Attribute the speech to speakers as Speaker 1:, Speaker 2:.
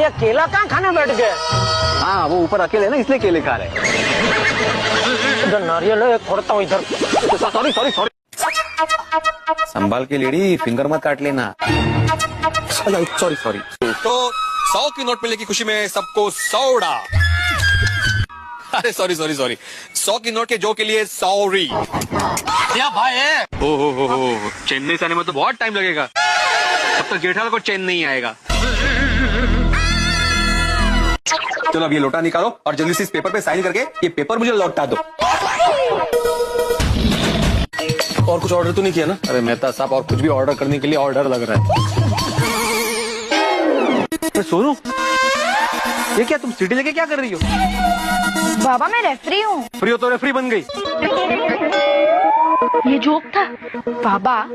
Speaker 1: ये केला कहाँ खाने बैठ गए?
Speaker 2: हाँ वो ऊपर अकेले ना इसलिए केले खा रहे।
Speaker 1: इधर नारियल है, फोड़ता हूँ इधर।
Speaker 2: Sorry sorry sorry. संभाल के लेडी, फिंगर मत काट लेना। Sorry sorry.
Speaker 3: तो 100 की नोट मिलने की खुशी में सबको सौड़ा। अरे सॉरी सॉरी सॉरी, 100 की नोट के जो के लिए सॉरी। क्या भाई है? हो चेन्नई से आने में तो बहुत टाइम लगेगा, अब तक जेठालाल को चैन नहीं आएगा। चलो अब ये लोटा निकालो और जल्दी से इस पेपर पे साइन करके ये पेपर मुझे लौटा दो। और कुछ ऑर्डर तो नहीं किया ना?
Speaker 2: अरे मेहता साहब, और कुछ भी ऑर्डर करने के लिए ऑर्डर लग रहा है। सोनू, ये क्या तुम सीटी लेके क्या कर रही हो?
Speaker 4: बाबा मैं रेफरी हूँ।
Speaker 2: फ्री हो तो रेफरी बन गई।
Speaker 4: ये जोक था बाबा।